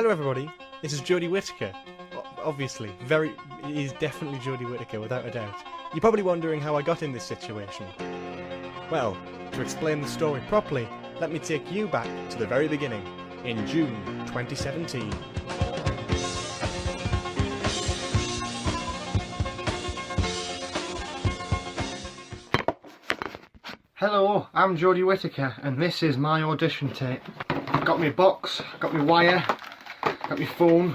Hello everybody, this is Jodie Whittaker. Obviously, it is definitely Jodie Whittaker, without a doubt. You're probably wondering how I got in this situation. Well, to explain the story properly, let me take you back to the very beginning, in June 2017. Hello, I'm Jodie Whittaker and this is my audition tape. I've got my box, got my wire, got my phone.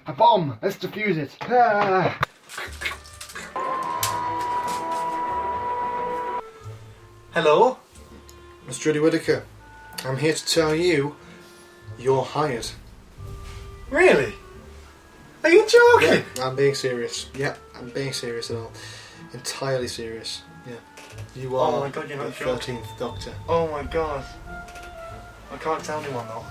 A bomb! Let's defuse it. Ah. Hello, it's Jodie Whittaker. I'm here to tell you, you're hired. Really? Are you joking? Yeah, I'm being serious. Yeah, I'm being serious at all. Entirely serious. Yeah. You are Oh my God, you're not the joking. 13th Doctor. Oh my God. I can't tell anyone though.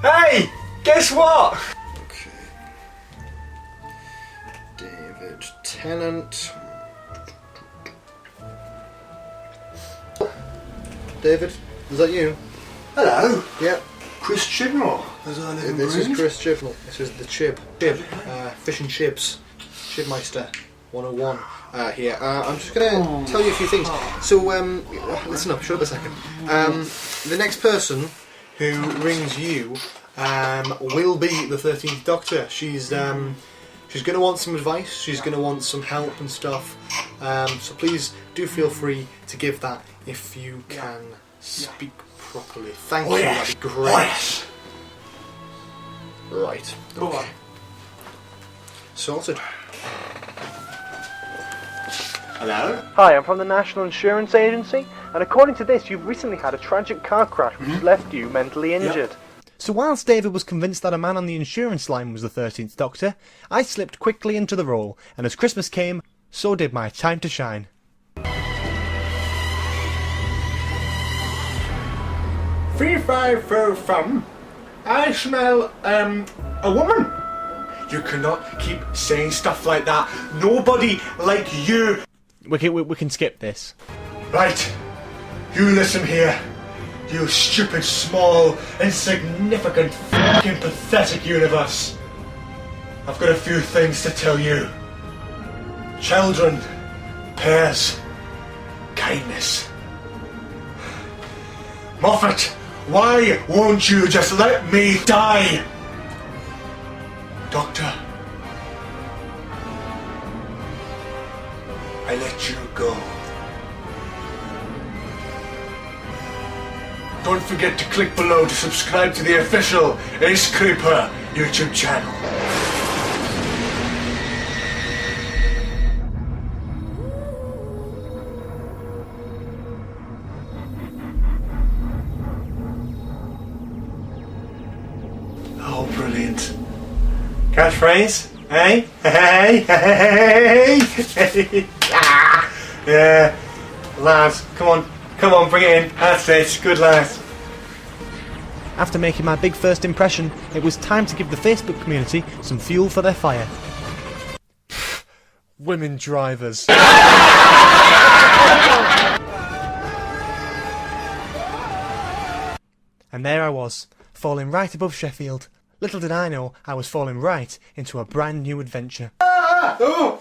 Hey! Guess what? Okay. David Tennant. David, is that you? Hello. Yeah. Chris Chibnall. As I live in This is Bruges. Chris Chibnall. This is the Chib. Fish and Chibs. Chibmeister 101 here. I'm just going to tell you a few things. So, listen up, shut up a second. The next person who rings you will be the 13th Doctor. She's going to want some advice, she's going to want some help and stuff. So please do feel free to give that if you can speak properly. Thank you, Yes. that'd be great. Yes. Right. Go on. Sorted. Hello? Hi, I'm from the National Insurance Agency, and according to this, you've recently had a tragic car crash which has left you mentally injured. So whilst David was convinced that a man on the insurance line was the 13th Doctor, I slipped quickly into the role, and as Christmas came, so did my time to shine. 3545. I smell a woman. You cannot keep saying stuff like that. Nobody like you. We can skip this. Right. You listen here. You stupid, small, insignificant, fucking pathetic universe. I've got a few things to tell you. Children, pairs, kindness. Moffat, why won't you just let me die? Doctor, I let you go. Don't forget to click below to subscribe to the official Ace Creeper YouTube channel. Oh, brilliant. Catchphrase? Hey? Hey? Hey? Hey? Ah! Yeah. Lads, come on. Come on, bring it in. That's it. Good lads. After making my big first impression, it was time to give the Facebook community some fuel for their fire. Women drivers. And there I was, falling right above Sheffield. Little did I know I was falling right into a brand new adventure. Oh,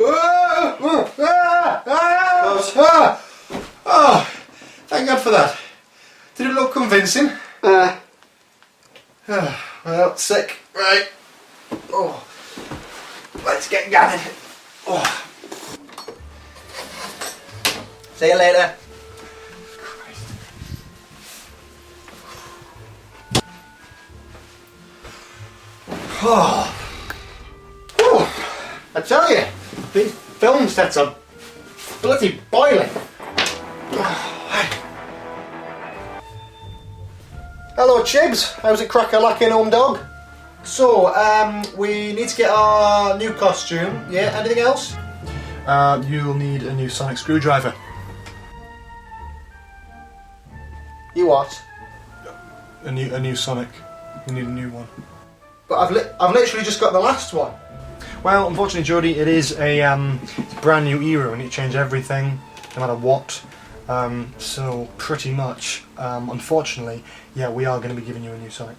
thank God for that. Did it look convincing? Well, sick. Right. Oh, let's get going. Oh. See you later. Oh. I tell you, these film sets are bloody boiling. Hello Chibs, how's it crack-a-lacking home dog? So, we need to get our new costume, yeah, anything else? You'll need a new sonic screwdriver. You what? A new sonic. You need a new one. But I've literally just got the last one. Well, unfortunately, Jodie, it is a brand new era. We need to change everything. no matter what. So pretty much, unfortunately, yeah, we are going to be giving you a new Sonic.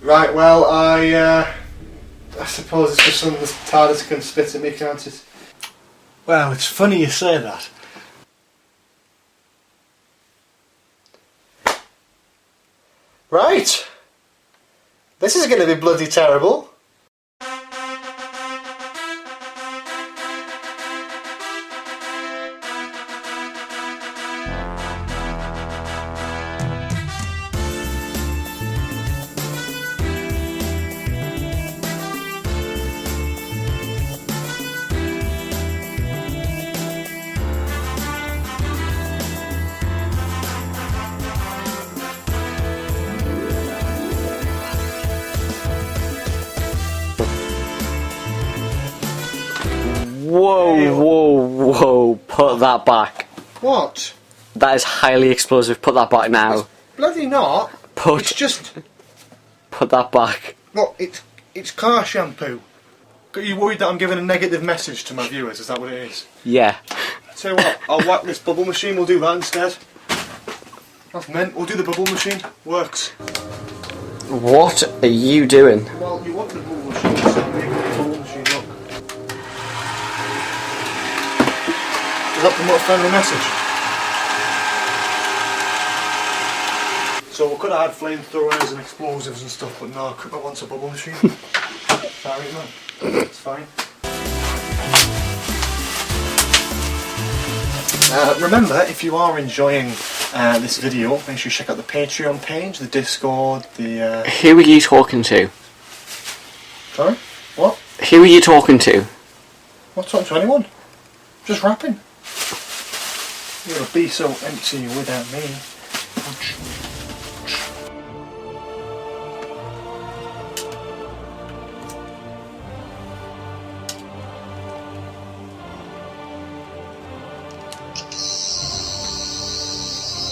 Right, well, I suppose it's just something the Tardis can spit at me, can't it? Well, it's funny you say that. Right. This is going to be bloody terrible. Whoa, put that back. What? That is highly explosive, put that back now. It's bloody not. It's just... Put that back. Look, it's car shampoo. Are you worried that I'm giving a negative message to my viewers? Is that what it is? Yeah. Tell you what, I'll whack this bubble machine, we'll do that instead. That's meant, we'll do the bubble machine. Works. What are you doing? Well, you want the bubble machine, so I'm making the bubble machine, look. Does that promote a friendly message? So we could have had flamethrowers and explosives and stuff, but no, I want a bubble machine. Sorry, man. It's fine. Remember, if you are enjoying this video, make sure you check out the Patreon page, the Discord, the... Who are you talking to? Sorry? What? Who are you talking to? What's talking to anyone? Just rapping. You're gonna be so empty without me.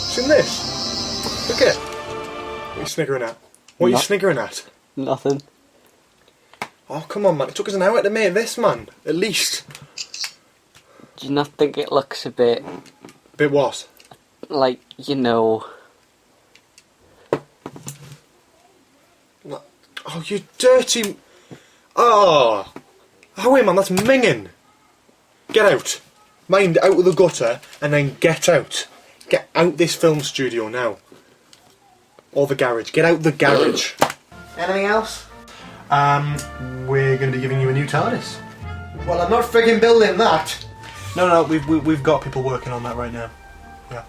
Seen this? Look at it. What are you sniggering at? What are you sniggering at? Nothing. Oh, come on, man. It took us an hour to make this, man. At least. Do you not think it looks a bit... Bit what? like, you know... Oh, you dirty... Oh! Howie, man, that's minging. Get out. Mind out of the gutter, and then get out. Get out this film studio now. Or the garage. Get out the garage. Anything else? We're going to be giving you a new Tardis. Well, I'm not frigging building that. No, we've got people working on that right now. Yeah.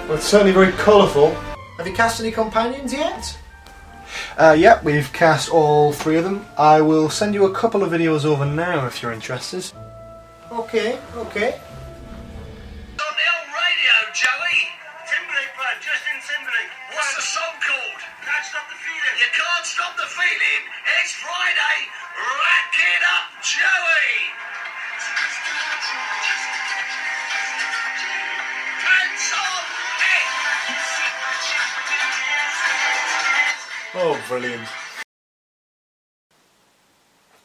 Well, it's certainly very colourful. Have you cast any companions yet? Yeah, we've cast all 3 of them. I will send you a couple of videos over now if you're interested. Okay. On the old radio, Joey. Timberlake bud, Justin Timberlake. What's the song called? Can't stop the feeling. You can't stop the feeling. It's Friday. Rack it up, Joey. Pants on. Oh, brilliant.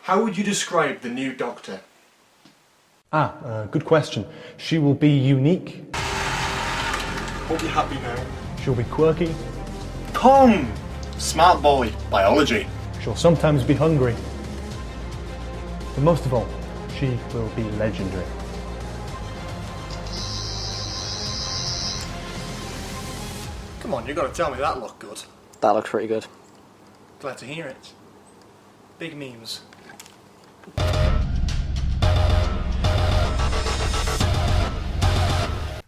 How would you describe the new Doctor? Good question. She will be unique. Hope you're happy now. She'll be quirky. Kong! Smart boy. Biology. She'll sometimes be hungry. But most of all, she will be legendary. Come on, you've got to tell me that looked good. That looks pretty good. Glad to hear it. Big memes.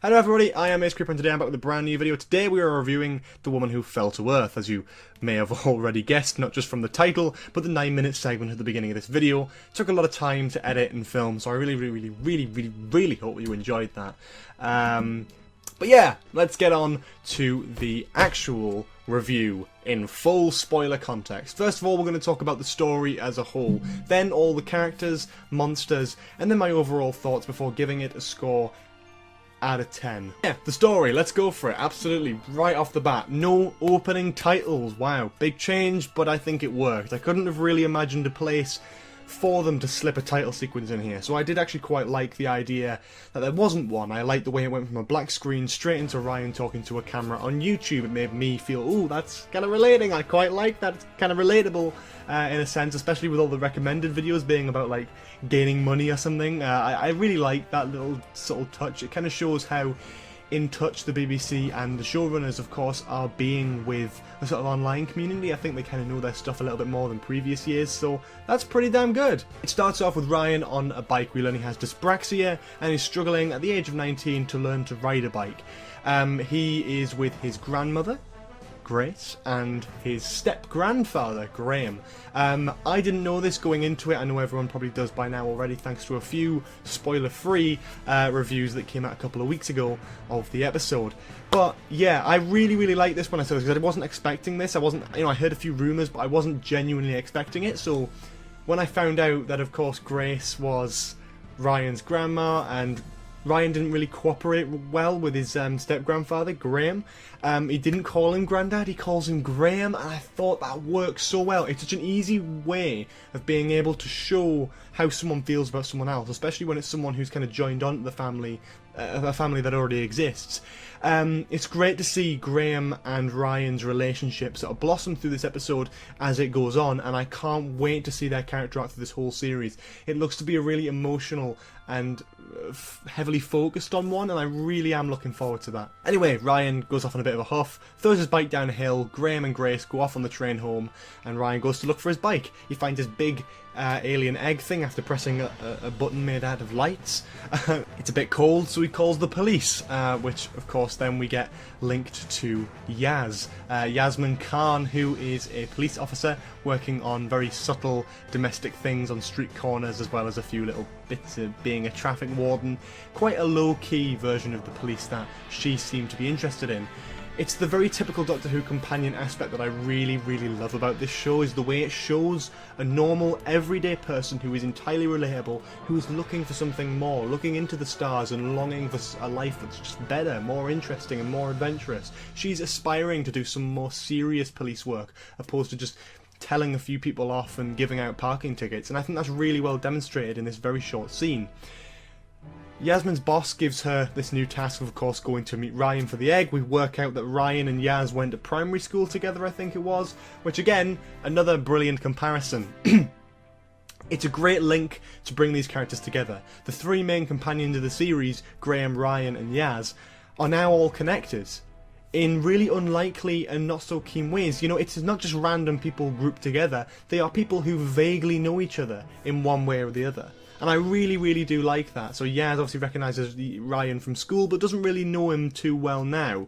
Hello everybody, I am Ace Creeper and today I'm back with a brand new video. Today we are reviewing The Woman Who Fell to Earth, as you may have already guessed, not just from the title, but the 9-minute segment at the beginning of this video. It took a lot of time to edit and film, so I really hope you enjoyed that. But yeah, let's get on to the actual review in full spoiler context. First of all, we're going to talk about the story as a whole, then all the characters, monsters, and then my overall thoughts before giving it a score out of 10. Yeah, the story, let's go for it. Absolutely, right off the bat. No opening titles. Wow, big change, but I think it worked. I couldn't have really imagined a place for them to slip a title sequence in here, so I did actually quite like the idea that there wasn't one. I liked the way it went from a black screen straight into Ryan talking to a camera on YouTube. It made me feel, ooh, that's kind of relating. I quite like that. It's kind of relatable in a sense, especially with all the recommended videos being about like gaining money or something. I really like that little subtle touch. It kind of shows how in touch the BBC and the showrunners, of course, are being with a sort of online community. I think they kind of know their stuff a little bit more than previous years, so that's pretty damn good. It starts off with Ryan on a bike. We learn he has dyspraxia and he's struggling at the age of 19 to learn to ride a bike. He is with his grandmother, Grace, and his step-grandfather, Graham. I didn't know this going into it. I know everyone probably does by now already, thanks to a few spoiler-free reviews that came out a couple of weeks ago of the episode. But yeah, I really like this when I saw this, because I wasn't expecting this. I heard a few rumours, but I wasn't genuinely expecting it. So when I found out that, of course, Grace was Ryan's grandma, and Ryan didn't really cooperate well with his step-grandfather, Graham. He didn't call him Grandad, he calls him Graham, and I thought that worked so well. It's such an easy way of being able to show how someone feels about someone else, especially when it's someone who's kind of joined onto the family, a family that already exists. It's great to see Graham and Ryan's relationship sort of blossom through this episode as it goes on, and I can't wait to see their character arc through this whole series. It looks to be a really emotional and heavily focused on one, and I really am looking forward to that. Anyway, Ryan goes off on a bit of a huff, throws his bike down a hill. Graham and Grace go off on the train home, and Ryan goes to look for his bike. He finds his big alien egg thing after pressing a button made out of lights. It's a bit cold, so he calls the police, which of course then we get linked to Yaz. Yasmin Khan, who is a police officer working on very subtle domestic things on street corners, as well as a few little bits of being a traffic warden. Quite a low-key version of the police that she seemed to be interested in. It's the very typical Doctor Who companion aspect that I really love about this show, is the way it shows a normal, everyday person who is entirely relatable, who is looking for something more, looking into the stars and longing for a life that's just better, more interesting and more adventurous. She's aspiring to do some more serious police work, opposed to just telling a few people off and giving out parking tickets, and I think that's really well demonstrated in this very short scene. Yasmin's boss gives her this new task of course, going to meet Ryan for the egg. We work out that Ryan and Yaz went to primary school together, I think it was, which again, another brilliant comparison. It's a great link to bring these characters together. The three main companions of the series, Graham, Ryan and Yaz, are now all connected in really unlikely and not so keen ways. You know, it's not just random people grouped together, they are people who vaguely know each other in one way or the other. And I really do like that. So Yaz obviously recognises Ryan from school, but doesn't really know him too well now.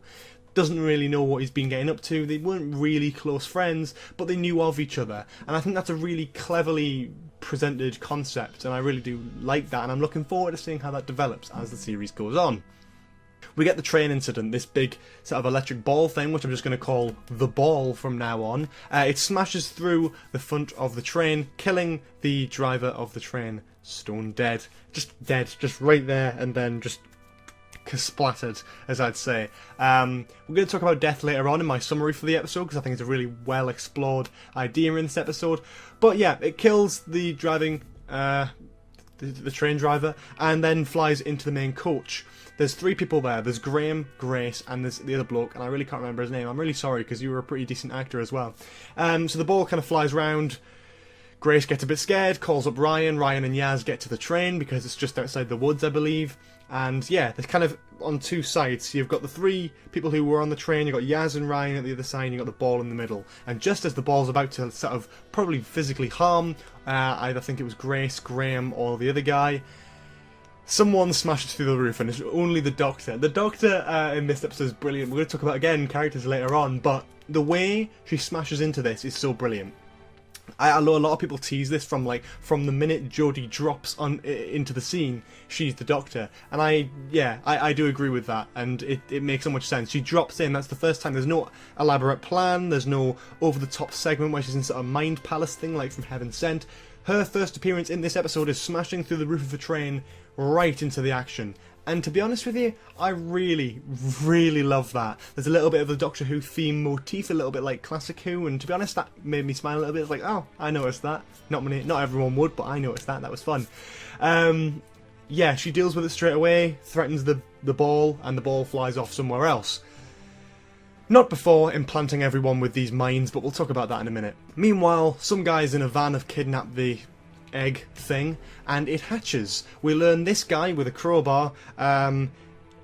Doesn't really know what he's been getting up to. They weren't really close friends, but they knew of each other. And I think that's a really cleverly presented concept, and I really do like that. And I'm looking forward to seeing how that develops as the series goes on. We get the train incident, this big sort of electric ball thing, which I'm just going to call the ball from now on. It smashes through the front of the train, killing the driver of the train stone dead. Just right there, and then just splattered, as I'd say. We're going to talk about death later on in my summary for the episode, because I think it's a really well explored idea in this episode. But yeah, it kills the driving, the train driver, and then flies into the main coach. There's three people there. There's Graham, Grace, and there's the other bloke, and I really can't remember his name. I'm really sorry, because you were a pretty decent actor as well. So the ball kind of flies round. Grace gets a bit scared, calls up Ryan. Ryan and Yaz get to the train, because it's just outside the woods, I believe. And yeah, they're kind of on two sides. So you've got the three people who were on the train, you've got Yaz and Ryan at the other side, and you've got the ball in the middle. And just as the ball's about to sort of probably physically harm, either I think it was Grace, Graham, or the other guy, Someone smashes through the roof, and it's only the Doctor. The Doctor in this episode is brilliant. We're going to talk about, again, characters later on, but the way she smashes into this is so brilliant. I know a lot of people tease this from the minute Jodie drops into the scene, she's the Doctor, and I do agree with that, and it makes so much sense. She drops in, that's the first time. There's no elaborate plan, there's no over-the-top segment where she's in sort of mind palace thing like from Heaven Sent. Her first appearance in this episode is smashing through the roof of a train right into the action. And to be honest with you, I really, really love that. There's a little bit of the Doctor Who theme motif, a little bit like classic Who, and to be honest, that made me smile a little bit. It's like, oh, I noticed that. Not everyone would, but I noticed that. That was fun. Yeah, she deals with it straight away, threatens the ball, and the ball flies off somewhere else. Not before implanting everyone with these mines, but we'll talk about that in a minute. Meanwhile, some guys in a van have kidnapped the egg thing, and it hatches. We learn this guy with a crowbar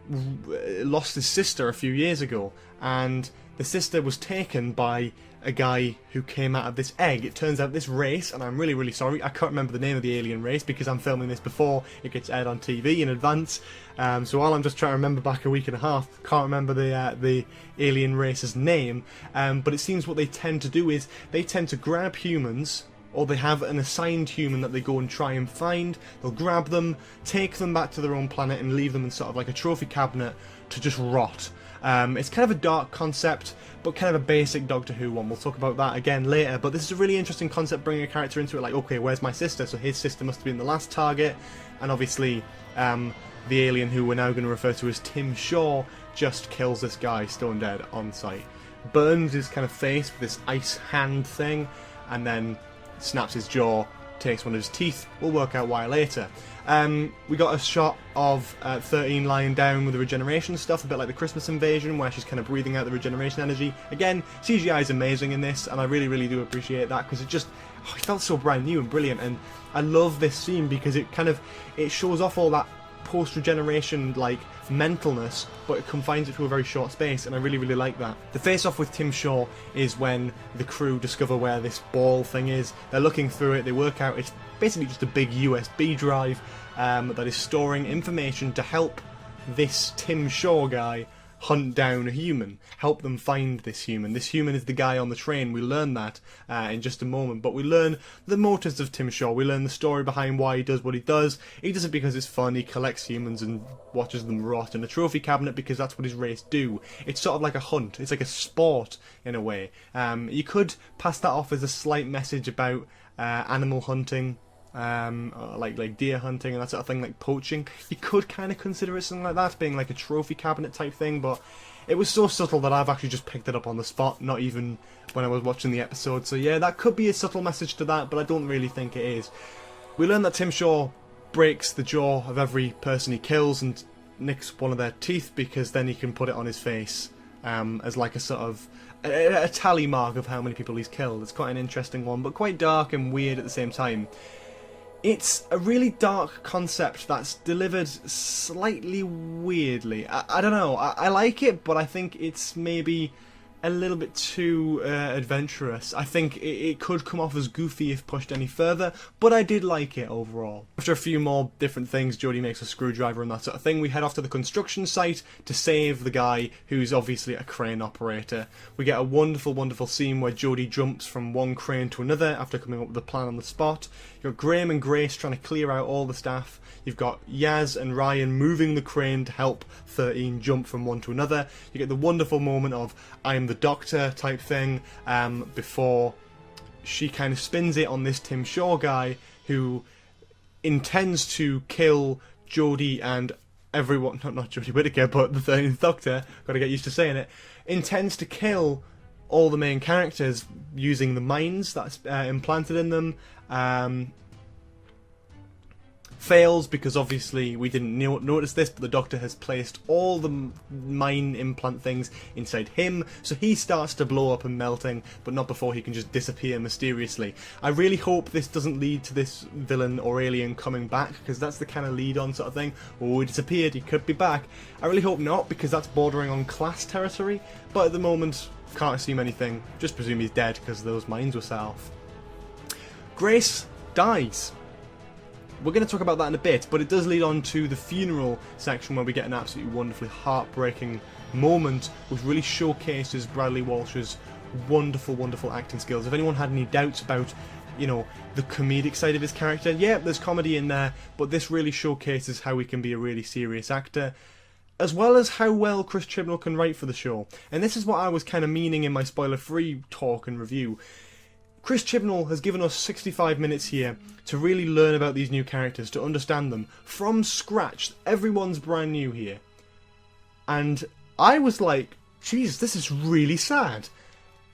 lost his sister a few years ago, and the sister was taken by a guy who came out of this egg. It turns out this race, and I'm really, really sorry, I can't remember the name of the alien race because I'm filming this before it gets aired on TV in advance. So while I'm just trying to remember back a week and a half, can't remember the alien race's name. But it seems what they tend to do is they tend to grab humans, or they have an assigned human that they go and try and find. They'll grab them, take them back to their own planet, and leave them in sort of like a trophy cabinet to just rot. It's kind of a dark concept, but kind of a basic Doctor Who one. We'll talk about that again later, but this is a really interesting concept, bringing a character into it, like, okay, where's my sister? So his sister must have been the last target, and obviously the alien, who we're now going to refer to as Tim Shaw, just kills this guy stone dead on sight. Burns his kind of face with this ice hand thing, and then snaps his jaw, takes one of his teeth. We'll work out why later. We got a shot of 13 lying down with the regeneration stuff, a bit like the Christmas Invasion, where she's kind of breathing out the regeneration energy. Again, CGI is amazing in this, and I really, really do appreciate that, because it felt so brand new and brilliant, and I love this scene because it shows off all that post-regeneration like mentalness, but it confines it to a very short space, and I really, really like that. The face-off with Tim Shaw is when the crew discover where this ball thing is. They're looking through it, they work out it's basically just a big USB drive that is storing information to help this Tim Shaw guy hunt down a human, help them find this human. This human is the guy on the train. We learn that in just a moment, but we learn the motives of Tim Shaw. We learn the story behind why he does what he does. He does it because it's fun. He collects humans and watches them rot in a trophy cabinet because that's what his race do. It's sort of like a hunt. It's like a sport in a way. You could pass that off as a slight message about animal hunting, like deer hunting and that sort of thing, like poaching. You could kind of consider it something like that, being like a trophy cabinet type thing, but it was so subtle that I've actually just picked it up on the spot, not even when I was watching the episode. So yeah, that could be a subtle message to that, but I don't really think it is. We learn that Tim Shaw breaks the jaw of every person he kills and nicks one of their teeth, because then he can put it on his face as like a sort of a tally mark of how many people he's killed. It's quite an interesting one, but quite dark and weird at the same time. It's a really dark concept that's delivered slightly weirdly. I don't know, I like it, but I think it's maybe a little bit too adventurous. I think it could come off as goofy if pushed any further, but I did like it overall. After a few more different things, Jodie makes a screwdriver and that sort of thing, we head off to the construction site to save the guy who's obviously a crane operator. We get a wonderful, wonderful scene where Jodie jumps from one crane to another after coming up with a plan on the spot. You've got Graham and Grace trying to clear out all the staff. You've got Yaz and Ryan moving the crane to help 13 jump from one to another. You get the wonderful moment of I am the Doctor type thing before she kind of spins it on this Tim Shaw guy who intends to kill Jodie and everyone, not Jodie Whittaker, but the 13th Doctor, gotta get used to saying it, intends to kill all the main characters using the mines that's implanted in them. Fails because obviously we didn't notice this, but the Doctor has placed all the mine implant things inside him, so he starts to blow up and melting, but not before he can just disappear mysteriously. I really hope this doesn't lead to this villain or alien coming back, because that's the kind of lead-on sort of thing. Oh, he disappeared, he could be back. I really hope not, because that's bordering on class territory, but at the moment, can't assume anything. Just presume he's dead because those mines were set off. Grace dies. we're going to talk about that in a bit, but it does lead on to the funeral section where we get an absolutely wonderfully heartbreaking moment which really showcases Bradley Walsh's wonderful, wonderful acting skills. If anyone had any doubts about, you know, the comedic side of his character, yeah, there's comedy in there, but this really showcases how he can be a really serious actor, as well as how well Chris Chibnall can write for the show. And this is what I was kind of meaning in my spoiler-free talk and review. Chris Chibnall has given us 65 minutes here to really learn about these new characters, to understand them from scratch. Everyone's brand new here. And I was like, geez, this is really sad.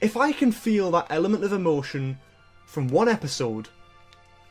If I can feel that element of emotion from one episode,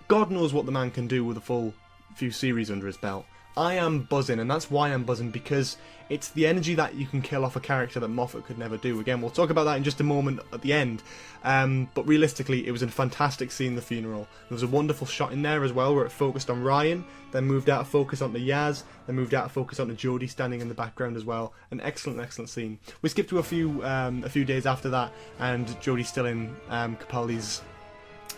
God knows what the man can do with a full few series under his belt. I am buzzing, and that's why I'm buzzing, because it's the energy that you can kill off a character that Moffat could never do. Again, we'll talk about that in just a moment at the end, but realistically, it was a fantastic scene, the funeral. There was a wonderful shot in there as well, where it focused on Ryan, then moved out of focus onto Yaz, then moved out of focus onto Jodie standing in the background as well. An excellent, excellent scene. We skipped to a few days after that, and Jodie's still in Capaldi's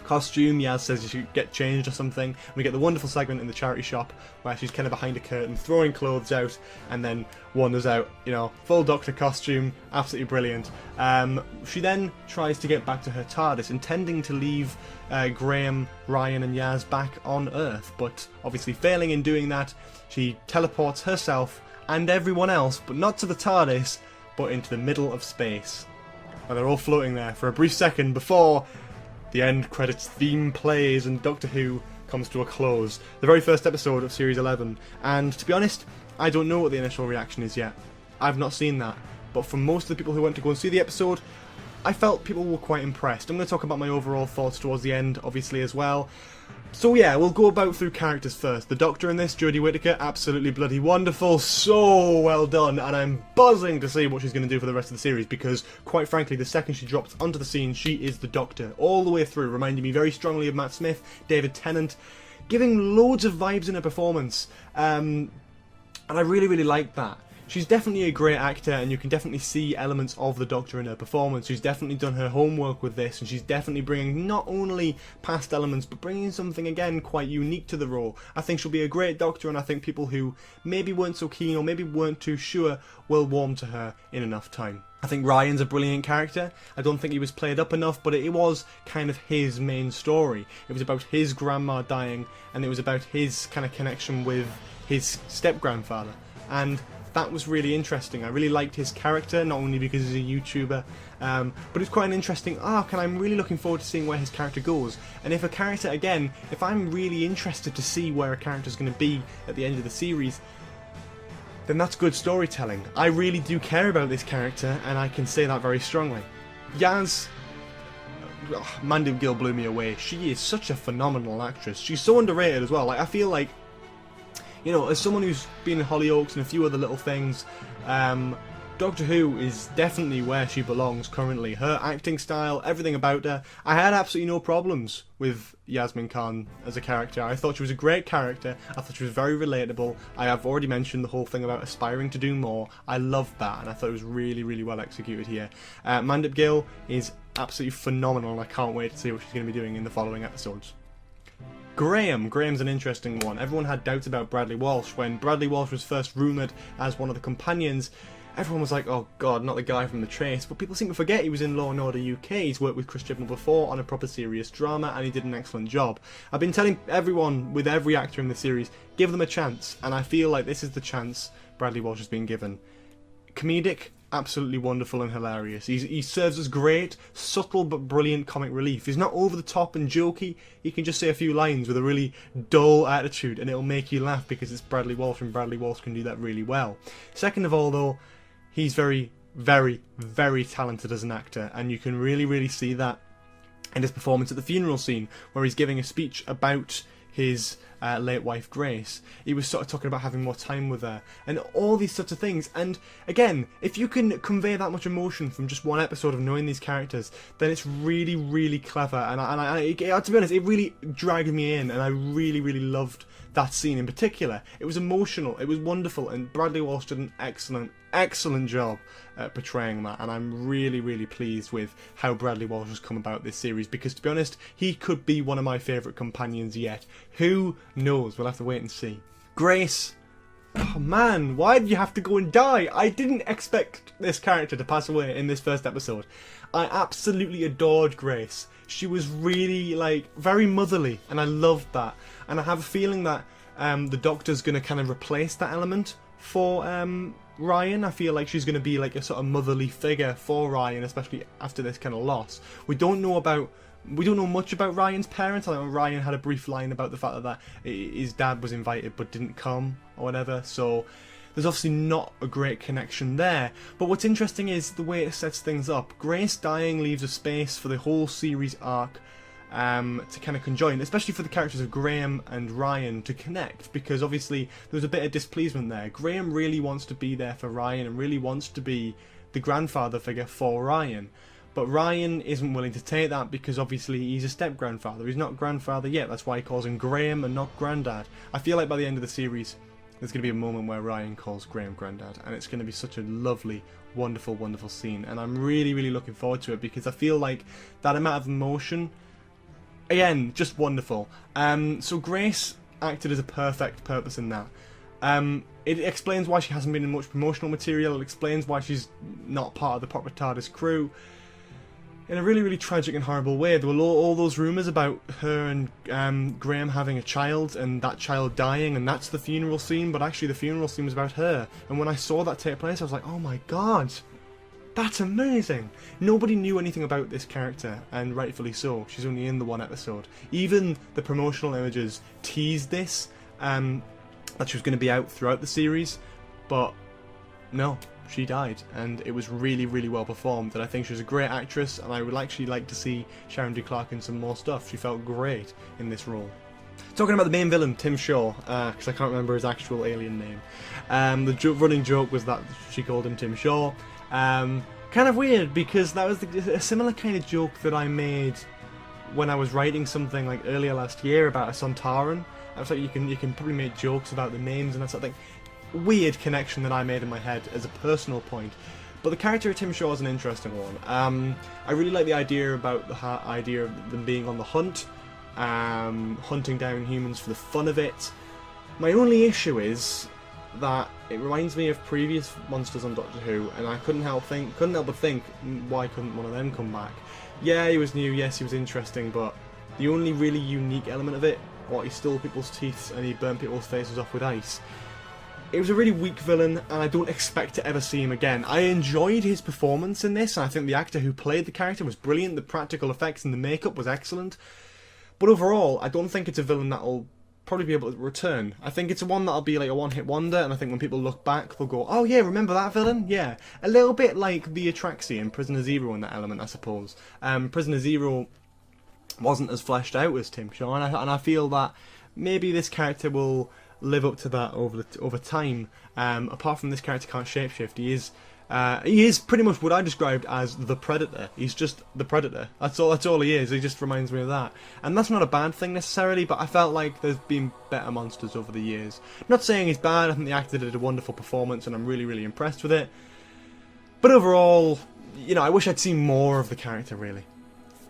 costume. Yaz says you should get changed or something. We get the wonderful segment in the charity shop where she's kind of behind a curtain throwing clothes out, and then wanders out, you know, full Doctor costume, absolutely brilliant. She then tries to get back to her TARDIS, intending to leave Graham, Ryan and Yaz back on Earth, but obviously failing in doing that, she teleports herself and everyone else, but not to the TARDIS, but into the middle of space. And they're all floating there for a brief second before the end credits theme plays and Doctor Who comes to a close. The very first episode of Series 11. And to be honest, I don't know what the initial reaction is yet. I've not seen that. But from most of the people who went to go and see the episode, I felt people were quite impressed. I'm going to talk about my overall thoughts towards the end, obviously, as well. So yeah, we'll go about through characters first. The Doctor in this, Jodie Whittaker, absolutely bloody wonderful, so well done, and I'm buzzing to see what she's going to do for the rest of the series, because, quite frankly, the second she drops onto the scene, she is the Doctor, all the way through, reminding me very strongly of Matt Smith, David Tennant, giving loads of vibes in her performance, and I really, really like that. She's definitely a great actor, and you can definitely see elements of the Doctor in her performance. She's definitely done her homework with this, and she's definitely bringing not only past elements, but bringing something, again, quite unique to the role. I think she'll be a great Doctor, and I think people who maybe weren't so keen, or maybe weren't too sure, will warm to her in enough time. I think Ryan's a brilliant character. I don't think he was played up enough, but it was kind of his main story. It was about his grandma dying, and it was about his kind of connection with his step-grandfather. And that was really interesting. I really liked his character, not only because he's a YouTuber, but it's quite an interesting arc, and I'm really looking forward to seeing where his character goes. And if a character, again, if I'm really interested to see where a character's going to be at the end of the series, then that's good storytelling. I really do care about this character, and I can say that very strongly. Yaz, Mandy Gill blew me away. She is such a phenomenal actress. She's so underrated as well. Like, I feel like, you know, as someone who's been in Hollyoaks and a few other little things, Doctor Who is definitely where she belongs currently. Her acting style, everything about her. I had absolutely no problems with Yasmin Khan as a character. I thought she was a great character. I thought she was very relatable. I have already mentioned the whole thing about aspiring to do more. I loved that, and I thought it was really, really well executed here. Mandip Gill is absolutely phenomenal, and I can't wait to see what she's going to be doing in the following episodes. Graham's an interesting one. Everyone had doubts about Bradley Walsh. When Bradley Walsh was first rumoured as one of the companions, everyone was like, oh god, not the guy from The Trace. But people seem to forget he was in Law & Order UK. He's worked with Chris Chibnall before on a proper serious drama, and he did an excellent job. I've been telling everyone, with every actor in the series, give them a chance, and I feel like this is the chance Bradley Walsh has been given. Comedic, absolutely wonderful and hilarious. He serves as great, subtle but brilliant comic relief. He's not over the top and jokey. He can just say a few lines with a really dull attitude, and it'll make you laugh because it's Bradley Walsh, and Bradley Walsh can do that really well. Second of all, though, he's very, very, very talented as an actor, and you can really, really see that in his performance at the funeral scene, where he's giving a speech about his late wife Grace. He was sort of talking about having more time with her and all these sorts of things. And again, if you can convey that much emotion from just one episode of knowing these characters, then it's really, really clever. And to be honest, it really dragged me in, and I really, really loved that scene in particular. It was emotional, it was wonderful, and Bradley Walsh did an excellent job at portraying that, and I'm really, really pleased with how Bradley Walsh has come about this series, because to be honest, he could be one of my favourite companions yet. Who knows? We'll have to wait and see. Grace. Oh man, why did you have to go and die? I didn't expect this character to pass away in this first episode. I absolutely adored Grace. She was really, like, very motherly, and I loved that. And I have a feeling that the Doctor's going to kind of replace that element for Ryan. I feel like she's going to be like a sort of motherly figure for Ryan, especially after this kind of loss. We don't know much about Ryan's parents. I know Ryan had a brief line about the fact that his dad was invited but didn't come or whatever, so there's obviously not a great connection there. But what's interesting is the way it sets things up. Grace dying leaves a space for the whole series arc to kind of conjoin, especially for the characters of Graham and Ryan to connect, because obviously there was a bit of displeasement there. Graham really wants to be there for Ryan and really wants to be the grandfather figure for Ryan, but Ryan isn't willing to take that because obviously he's a step-grandfather. He's not grandfather yet, that's why he calls him Graham and not Grandad. I feel like by the end of the series there's going to be a moment where Ryan calls Graham Grandad, and it's going to be such a lovely, wonderful, wonderful scene, and I'm really, really looking forward to it, because I feel like that amount of emotion, again, just wonderful. So Grace acted as a perfect purpose in that. It explains why she hasn't been in much promotional material. It explains why she's not part of the proper TARDIS crew. In a really, really tragic and horrible way. There were all those rumours about her and Graham having a child, and that child dying, and that's the funeral scene, but actually the funeral scene was about her. And when I saw that take place, I was like, oh my god, that's amazing. Nobody knew anything about this character, and rightfully so. She's only in the one episode. Even the promotional images teased this, that she was going to be out throughout the series, but no, she died, and it was really, really well performed, and I think she was a great actress, and I would actually like to see Sharon D. Clarke in some more stuff. She felt great in this role. Talking about the main villain, Tim Shaw, because I can't remember his actual alien name. The running joke was that she called him Tim Shaw. Kind of weird, because that was a similar kind of joke that I made when I was writing something like earlier last year about a Sontaran. I was like, you can probably make jokes about the names and that sort of thing. Weird connection that I made in my head as a personal point. But the character of Tim Shaw is an interesting one. I really like the idea about the idea of them being on the hunt, hunting down humans for the fun of it. My only issue is that it reminds me of previous monsters on Doctor Who, and I couldn't help but think, why couldn't one of them come back? Yeah, he was new, yes, he was interesting, but the only really unique element of it, he stole people's teeth and he burnt people's faces off with ice. It was a really weak villain, and I don't expect to ever see him again. I enjoyed his performance in this, and I think the actor who played the character was brilliant. The practical effects and the makeup was excellent. But overall, I don't think it's a villain that'll probably be able to return. I think it's one that'll be like a one-hit wonder, and I think when people look back, they'll go, oh yeah, remember that villain? Yeah. A little bit like the Atraxi in Prisoner Zero in that element, I suppose. Prisoner Zero wasn't as fleshed out as Tim Shaw, and I feel that maybe this character will live up to that over time. Apart from this character can't shapeshift, he is pretty much what I described as the Predator. He's just the Predator. That's all he is. He just reminds me of that. And that's not a bad thing necessarily, but I felt like there's been better monsters over the years. Not saying he's bad, I think the actor did a wonderful performance and I'm really, really impressed with it. But overall, I wish I'd seen more of the character, really.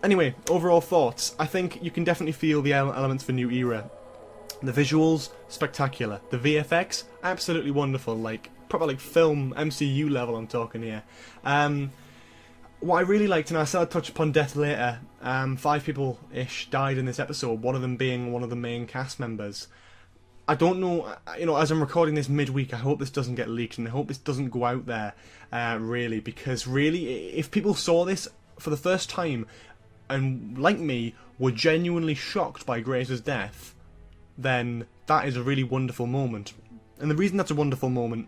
Anyway, overall thoughts. I think you can definitely feel the elements of a new era. The visuals, spectacular. The VFX, absolutely wonderful. Proper film MCU level I'm talking here. What I really liked, and I said I'd touch upon death later, 5 people-ish died in this episode, one of them being one of the main cast members. I don't know, as I'm recording this midweek, I hope this doesn't get leaked, and I hope this doesn't go out there, really, because really, if people saw this for the first time, and like me, were genuinely shocked by Grace's death, then that is a really wonderful moment. And the reason that's a wonderful moment,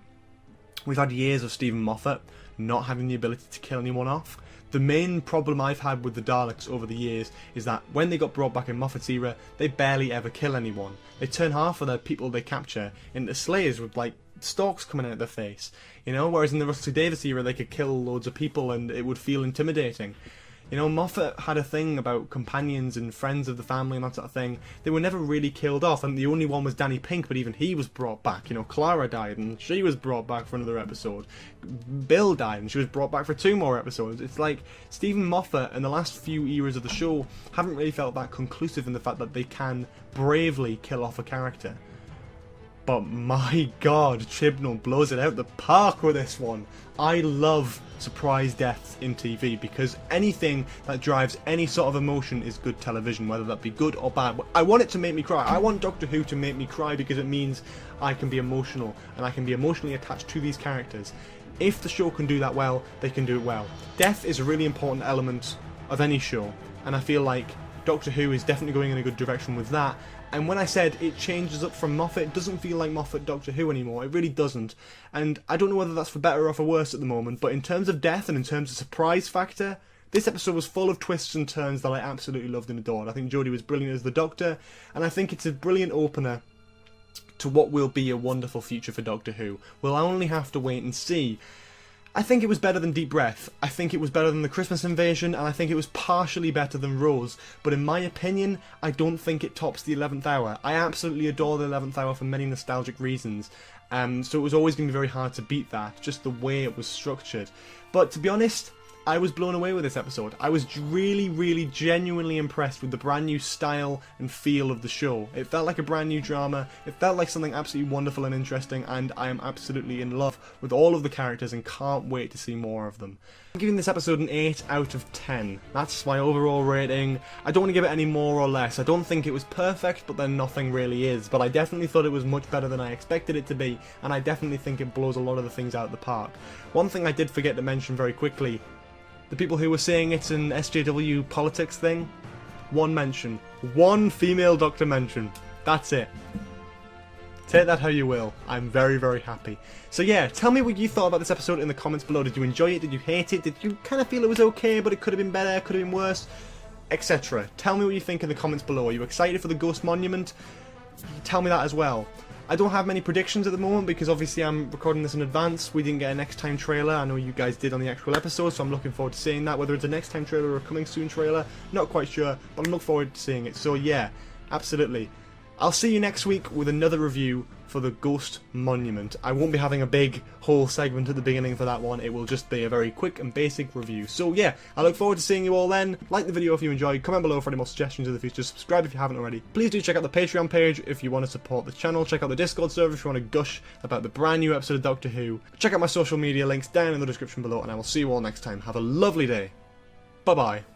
we've had years of Stephen Moffat not having the ability to kill anyone off. The main problem I've had with the Daleks over the years is that when they got brought back in Moffat's era, they barely ever kill anyone. They turn half of the people they capture into slayers with stalks coming out of their face. Whereas in the Russell T Davies era they could kill loads of people and it would feel intimidating. You know, Moffat had a thing about companions and friends of the family and that sort of thing. They were never really killed off, and the only one was Danny Pink, but even he was brought back. You know, Clara died and she was brought back for another episode. Bill died and she was brought back for 2 more episodes. It's like Stephen Moffat and the last few eras of the show haven't really felt that conclusive in the fact that they can bravely kill off a character. But my god, Chibnall blows it out the park with this one. I love surprise deaths in TV because anything that drives any sort of emotion is good television, whether that be good or bad. I want it to make me cry. I want Doctor Who to make me cry because it means I can be emotional and I can be emotionally attached to these characters. If the show can do that well, they can do it well. Death is a really important element of any show, and I feel like Doctor Who is definitely going in a good direction with that. And when I said it changes up from Moffat, it doesn't feel like Moffat Doctor Who anymore. It really doesn't. And I don't know whether that's for better or for worse at the moment, but in terms of death and in terms of surprise factor, this episode was full of twists and turns that I absolutely loved and adored. I think Jodie was brilliant as the Doctor, and I think it's a brilliant opener to what will be a wonderful future for Doctor Who. We'll only have to wait and see. I think it was better than Deep Breath, I think it was better than the Christmas Invasion, and I think it was partially better than Rose, but in my opinion, I don't think it tops the 11th Hour. I absolutely adore the 11th Hour for many nostalgic reasons, so it was always going to be very hard to beat that, just the way it was structured. But to be honest, I was blown away with this episode. I was really, really genuinely impressed with the brand new style and feel of the show. It felt like a brand new drama, it felt like something absolutely wonderful and interesting, and I am absolutely in love with all of the characters and can't wait to see more of them. I'm giving this episode an 8 out of 10. That's my overall rating. I don't want to give it any more or less. I don't think it was perfect, but then nothing really is. But I definitely thought it was much better than I expected it to be, and I definitely think it blows a lot of the things out of the park. One thing I did forget to mention very quickly, the people who were saying it's an SJW politics thing, one mention. One female Doctor mention. That's it. Take that how you will. I'm very, very happy. So yeah, tell me what you thought about this episode in the comments below. Did you enjoy it? Did you hate it? Did you kind of feel it was okay, but it could have been better, could have been worse, etc. Tell me what you think in the comments below. Are you excited for the Ghost Monument? Tell me that as well. I don't have many predictions at the moment because obviously I'm recording this in advance. We didn't get a next time trailer. I know you guys did on the actual episode, so I'm looking forward to seeing that. Whether it's a next time trailer or a coming soon trailer, not quite sure, but I'm looking forward to seeing it. So yeah, absolutely. I'll see you next week with another review for the Ghost Monument. I won't be having a big whole segment at the beginning for that one. It will just be a very quick and basic review. So yeah, I look forward to seeing you all then. Like the video if you enjoyed, comment below for any more suggestions in the future, subscribe if you haven't already. Please do check out the Patreon page if you want to support the channel, check out the Discord server if you want to gush about the brand new episode of Doctor Who. Check out my social media links down in the description below, and I will see you all next time. Have a lovely day. Bye bye.